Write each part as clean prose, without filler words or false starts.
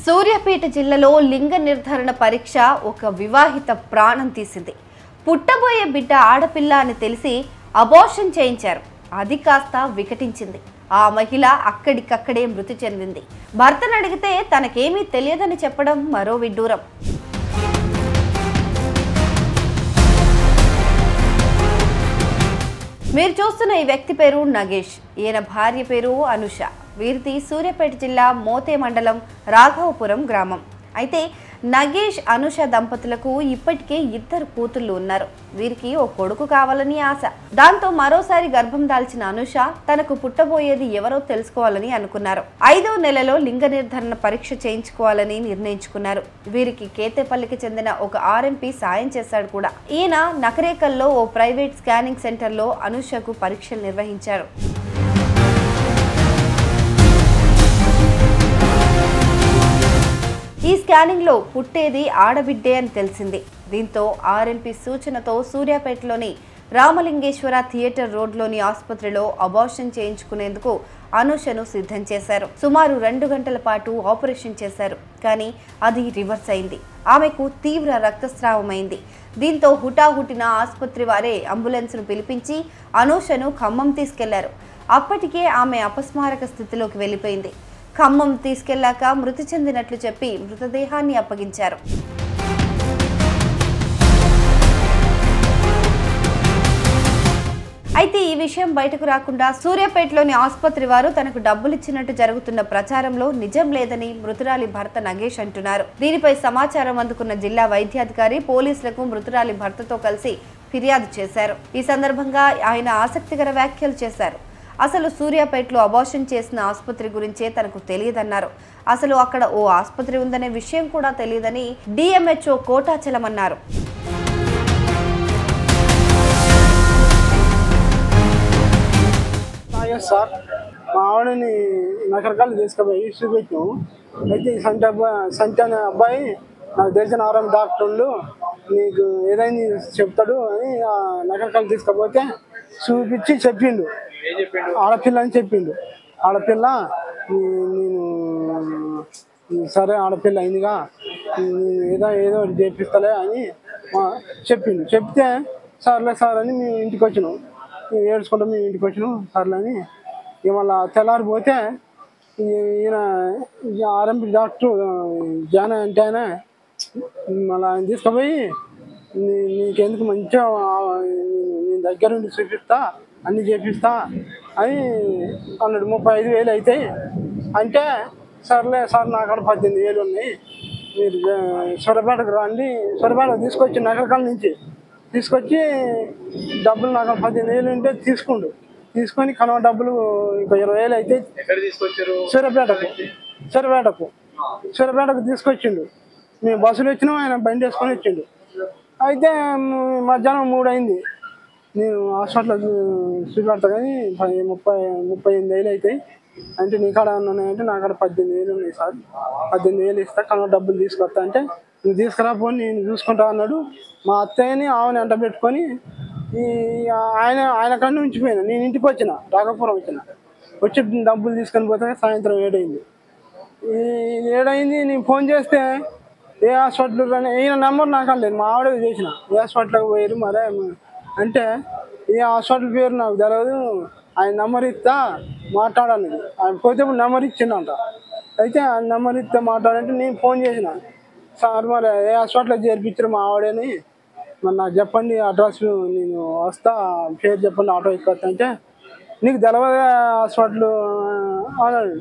సూర్యాపేట జిల్లాలో లింగ నిర్ధారణ పరీక్ష ఒక వివాహిత ప్రాణం తీసింది. పుట్టబోయే బిడ్డ ఆడపిల్ల అని తెలిసి అబార్షన్ చేయించారు. అది కాస్త వికటించింది. ఆ మహిళ అక్కడికక్కడే మృతి చెందింది. భర్తను అడిగితే తనకేమీ తెలియదని చెప్పడం మరో విడ్డూరం. మీరు చూస్తున్న ఈ వ్యక్తి పేరు నగేష్. ఈయన భార్య పేరు అనుష. వీరిది సూర్యాపేట జిల్లా మోతే మండలం రాఘవపురం గ్రామం. అయితే నగేష్ అనుష దంపతులకు ఇప్పటికే 2 కూతుళ్లు ఉన్నారు. వీరికి ఓ కొడుకు కావాలని ఆశ. దాంతో మరోసారి గర్భం దాల్చిన అనుష తనకు పుట్టబోయేది ఎవరో తెలుసుకోవాలని అనుకున్నారు. 5వ నెలలో లింగ నిర్ధారణ పరీక్ష చేయించుకోవాలని నిర్ణయించుకున్నారు. వీరికి కేతేపల్లికి చెందిన ఒక ఆర్ఎంపీ సాయం చేశాడు కూడా. ఈయన నకరేకల్లో ఓ ప్రైవేట్ స్కానింగ్ సెంటర్లో అనుషకు పరీక్షలు నిర్వహించారు. ఈ స్కానింగ్ లో పుట్టేది ఆడబిడ్డే అని తెలిసింది. దీంతో ఆర్ఎంపీ సూచనతో సూర్యాపేటలోని రామలింగేశ్వర థియేటర్ రోడ్లోని ఆసుపత్రిలో అబార్షన్ చేయించుకునేందుకు అనుషను సిద్ధం చేశారు. సుమారు 2 గంటల పాటు ఆపరేషన్ చేశారు. కానీ అది రివర్స్ అయింది. ఆమెకు తీవ్ర రక్తస్రావమైంది. దీంతో హుటాహుటిన ఆసుపత్రి వారే అంబులెన్స్ను పిలిపించి అనుషను ఖమ్మం తీసుకెళ్లారు. అప్పటికే ఆమె అపస్మారక స్థితిలోకి వెళ్లిపోయింది. ఖమ్మం తీసుకెళ్లాక మృతి చెందినట్లు చెప్పి మృతదేహాన్ని అప్పగించారు. అయితే ఈ విషయం బయటకు రాకుండా సూర్యాపేటలోని ఆసుపత్రి వారు తనకు డబ్బులిచ్చినట్టు జరుగుతున్న ప్రచారంలో నిజం లేదని మృతురాలి భర్త నగేష్ అంటున్నారు. దీనిపై సమాచారం అందుకున్న జిల్లా వైద్యాధికారి పోలీసులకు మృతురాలి భర్తతో కలిసి ఫిర్యాదు చేశారు. ఈ సందర్భంగా ఆయన ఆసక్తికర వ్యాఖ్యలు చేశారు. అసలు సూర్యాపేటలో అబార్షన్ చేసిన ఆసుపత్రి గురించే తనకు తెలియదన్నారు. అసలు అక్కడ ఓ ఆసుపత్రి ఉందనే విషయం కూడా తెలియదని డిఎంహెచ్ఓ కోటాచలమన్నారు. సార్ మా ఆవిడని నకరకాలు తీసుకుపోయి చూపించాము. అయితే ఈ సంటి అనే అబ్బాయి నాకు తెలిసిన ఆర్ఎం డాక్టర్లు నీకు ఏదైనా చెప్తాడు అని నకరకాలు తీసుకపోతే చూపించి చెప్పిండు. ఆడపిల్ల అని చెప్పిండు. ఆడపిల్ల నేను సరే ఆడపిల్ల అయిందిగా ఏదో చేపిస్తలే అని చెప్పిండు. చెప్తే సర్లే సార్ అని మేము ఇంటికి వచ్చినాం. ఏడ్చుకుంటాం మేము ఇంటికి వచ్చినాం సర్లే అని. ఇక మళ్ళీ తెల్లారిపోతే ఈయన ఆర్ఎంపీ డాక్టర్ జాన అంటే ఆయన మళ్ళీ ఆయన తీసుకుపోయి నీకెందుకు మంచిగా నేను దగ్గరుండి చూపిస్తా అన్ని చేపిస్తా అని అన్నాడు. 35,000 అవుతాయి అంటే సర్లే సార్ నా కాడ 18,000 ఉన్నాయి, మీరు సొరపేటకు రండి. సొరపేటకు తీసుకొచ్చి నగరకాల నుంచి తీసుకొచ్చి డబ్బులు నాకు 18,000 ఉంటే తీసుకొని కనవ డబ్బులు ఇంకా 20,000 అయితే సొరపేటకు తీసుకొచ్చిండు. మేము బస్సులు వచ్చినాం, ఆయన బండి వేసుకొని వచ్చిండు. అయితే మధ్యాహ్నం 3 అయింది. నేను హాస్పిటల్ చూపెడతా కానీ 38,000 అవుతాయి అంటే నీ కాడ ఉన్నాయంటే నా కాడ 18,000 ఉన్నాయి సార్, 18,000 ఇస్తా కన్నా డబ్బులు తీసుకొస్తా అంటే నువ్వు తీసుకురాపోని నేను చూసుకుంటా అన్నాడు. మా అత్తయ్యని ఆమెని అంట పెట్టుకొని ఆయన కన్నా ఉంచిపోయినా. నేను ఇంటికి వచ్చిన రాఘవపురం వచ్చి డబ్బులు తీసుకొని పోతే సాయంత్రం 7 అయింది. నేను ఫోన్ చేస్తే ఏ హాస్పిటల్ ఈయన నెంబర్ నాకు లేదు, మా ఆవిడ చేసిన ఏ హాస్పిటల్కి పోయారు మరే అంటే ఏ హాస్పిటల్ పేరు నాకు తెలియదు, ఆయన నెంబర్ ఇస్తా మాట్లాడనేది. ఆయన పోతే నెంబర్ ఇచ్చిండంట. అయితే ఆ నెంబర్ ఇస్తే మాట్లాడంటే నేను ఫోన్ చేసిన, సార్ మరి ఏ హాస్పిటల్కి చేర్పించారు మా ఆవిడని మరి నాకు చెప్పండి అడ్రస్, నేను వస్తా పేరు చెప్పండి ఆటో ఎక్కొస్తా అంటే నీకు తెలవదు హాస్పిటల్ అన్నాడు.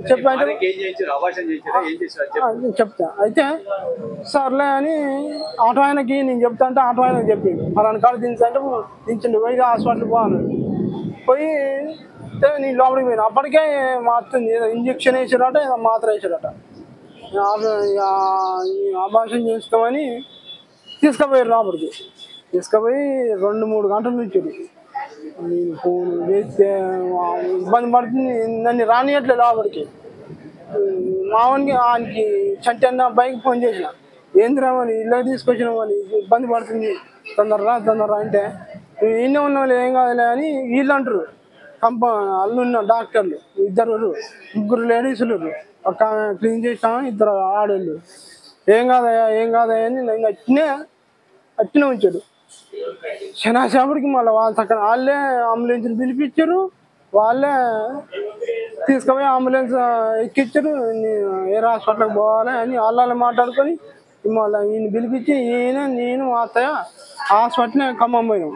చెప్పంటే చెప్తా అయితే సర్లే అని ఆటో ఆయనకి నేను చెప్తా అంటే ఆటో ఆయనకి చెప్పిండు. పలానా కాడ దించంటే దించండి, పోయి హాస్పిటల్కి పోన్నాడు. పోయి నేను లోపలికి పోయినా. అప్పటికే మా అత్తుంది ఏదో ఇంజక్షన్ వేసాడట, ఏదో మాత్ర వేసాడట. అబార్షన్ చేస్తామని తీసుకుపోయారు లోపలికి. తీసుకుపోయి 2-3 గంటల నుంచి నేను ఫోన్ చేస్తే ఇబ్బంది పడుతుంది, నన్ను రానియట్లేదు లోపలికి. మావానికి ఆయనకి చంటి అన్న అబ్బాయికి ఫోన్ చేసిన, ఏందిరా మరి ఇలా తీసుకొచ్చినావు అని ఇబ్బంది పడుతుంది, తొందరరా అంటే ఇన్నే ఉన్న వాళ్ళు ఏం కాదులే అని వీళ్ళు అంటారు. అల్లున్న డాక్టర్లు ముగ్గురు లేడీసులు, ఒక క్లీన్ చేసాము, 2 ఆడోళ్ళు. ఏం కాదయ్యా అని నేను అట్టినే ఉంచాడు. శనాసేపటికి మళ్ళీ వాళ్ళే అంబులెన్స్ని పిలిపించారు, వాళ్ళే తీసుకుపోయి అంబులెన్స్ ఎక్కించారు. ఏ హాస్పిటల్కి పోవాలి అని వాళ్ళని మాట్లాడుకొని మళ్ళీ ఈయన పిలిపించి నేను మా అత్తయ్య హాస్పిటల్ ఖమ్మం పోయినాం.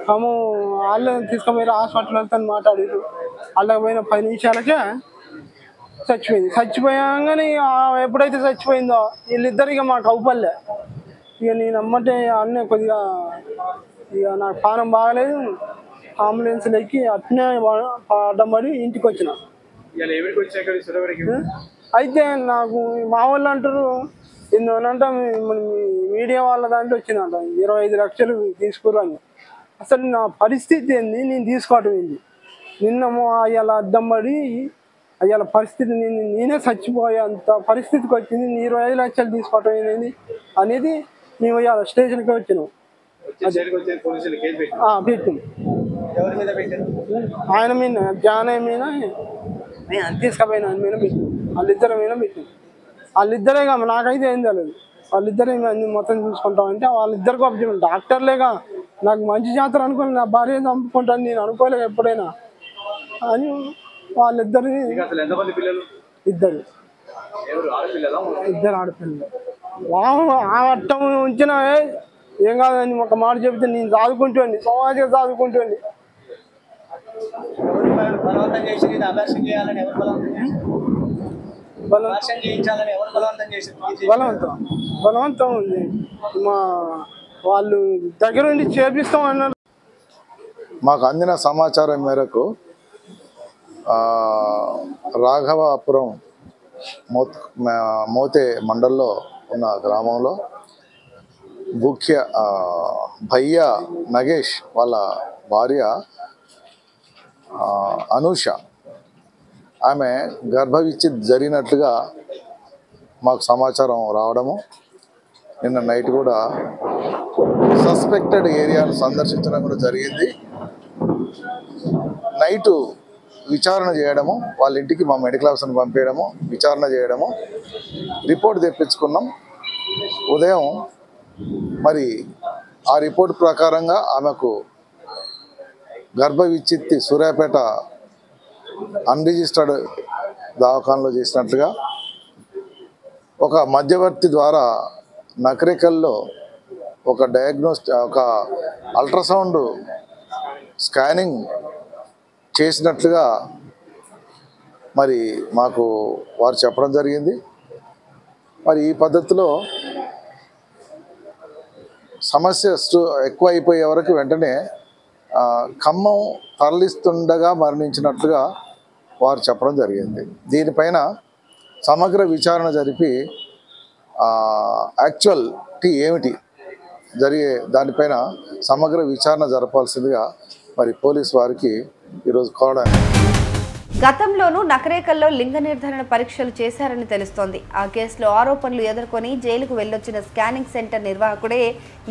ఖమ్మం వాళ్ళే తీసుకుపోయారు, హాస్పిటల్ వెళ్తా మాట్లాడారు. వాళ్ళకి పోయిన 10 నిమిషాలకే చచ్చిపోయింది. చచ్చిపోయాగానే ఎప్పుడైతే చచ్చిపోయిందో వీళ్ళిద్దరు ఇక మాకు అవుపల్లే. ఇక నేను అమ్మంటే అన్నీ కొద్దిగా ఇక నాకు పానం బాగలేదు, అంబులెన్స్లు ఎక్కి అట్నే అడ్డం పడి ఇంటికి వచ్చిన. అయితే నాకు మా వాళ్ళు అంటారు ఏంటంటే మీడియా వాళ్ళ దాంట్లో వచ్చిందంట 25 లక్షలు తీసుకురాని. అసలు నా పరిస్థితి ఏంది, నేను తీసుకోవటం ఏంది? నిన్న అయ్యాల అడ్డం పడి అయ్యాల పరిస్థితి నేనే చచ్చిపోయేంత పరిస్థితికి వచ్చింది. 25 లక్షలు తీసుకోవటం ఏంది అనేది మేము ఇవాళ స్టేషన్కి వచ్చినాం. పెట్టాం ఆయన మీద, జానయ్య మీద తీసుకుపోయిన ఆయన మీద పెట్టాం. వాళ్ళిద్దరి మీద పెట్టాం. వాళ్ళిద్దరే కాదు, నాకైతే ఏం తెలియదు. వాళ్ళిద్దరే అన్ని మొత్తం చూసుకుంటామంటే వాళ్ళిద్దరికి అప్పచెప్పాను. డాక్టర్లేగా నాకు మంచి చేస్తారు అనుకోని నా భార్య చంపుకుంటాను నేను అనుకోలేదు ఎప్పుడైనా అని వాళ్ళిద్దరిని. 2 ఆడపిల్లలు. అట్టం ఉంచిన ఏం కాదని ఒక మాట చెబితే నేను చదువుకుంటోండి, సమాజంగా చదువుకుంటోండి. బలవంతం ఉంది. మా వాళ్ళు దగ్గరుండి చేపిస్తాం అన్నారు. మాకు అందిన సమాచారం మేరకు రాఘవాపురం మోతే మండల్లో ఉన్న గ్రామంలో భయ్య నగేష్ వాళ్ళ భార్య అనూష ఆమె గర్భవిచ్ఛేదం జరిగినట్లుగా మాకు సమాచారం రావడము, నిన్న నైట్ కూడా సస్పెక్టెడ్ ఏరియాను సందర్శించడం కూడా జరిగింది. నైటు విచారణ చేయడము, వాళ్ళ ఇంటికి మా మెడికల్ ఆఫీసర్ని పంపించడము, విచారణ చేయడము, రిపోర్ట్ తెప్పించుకున్నాం. ఉదయం మరి ఆ రిపోర్ట్ ప్రకారంగా ఆమెకు గర్భవిచ్ఛిత్తి సూర్యాపేట అన్రిజిస్టర్డ్ దవాఖానలో చేసినట్లుగా, ఒక మధ్యవర్తి ద్వారా నకరేకల్లో ఒక అల్ట్రాసౌండ్ స్కానింగ్ చేసినట్లుగా మరి మాకు వారు చెప్పడం జరిగింది. మరి ఈ పద్ధతిలో సమస్య ఎక్కువ అయిపోయే వరకు వెంటనే ఖమ్మం తరలిస్తుండగా మరణించినట్లుగా వారు చెప్పడం జరిగింది. దీనిపైన సమగ్ర విచారణ జరిపి యాక్చువల్టీ ఏమిటి జరిగే దానిపైన సమగ్ర విచారణ జరపాల్సిందిగా మరి పోలీసు వారికి ఈరోజు కోరడానికి. గతంలోనూ నకరేకల్లో లింగ నిర్ధారణ పరీక్షలు చేశారని తెలుస్తోంది. ఆ కేసులో ఆరోపణలు ఎదుర్కొని జైలుకు వెళ్లొచ్చిన స్కానింగ్ సెంటర్ నిర్వాహకుడే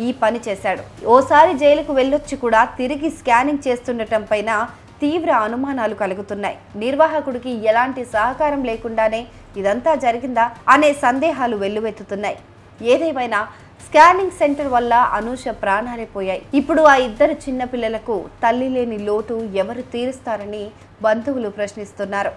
ఈ పని చేశాడు. ఓసారి జైలుకు వెళ్లొచ్చి కూడా తిరిగి స్కానింగ్ చేస్తుండటం పైన తీవ్ర అనుమానాలు కలుగుతున్నాయి. నిర్వాహకుడికి ఎలాంటి సహకారం లేకుండానే ఇదంతా జరిగిందా అనే సందేహాలు వెల్లువెత్తుతున్నాయి. ఏదేమైనా స్కానింగ్ సెంటర్ వల్ల అనూష ప్రాణాలే పోయాయి. ఇప్పుడు ఆ 2 చిన్న పిల్లలకు తల్లి లేని లోటు ఎవరు తీరుస్తారని బంధువులు ప్రశ్నిస్తున్నారు.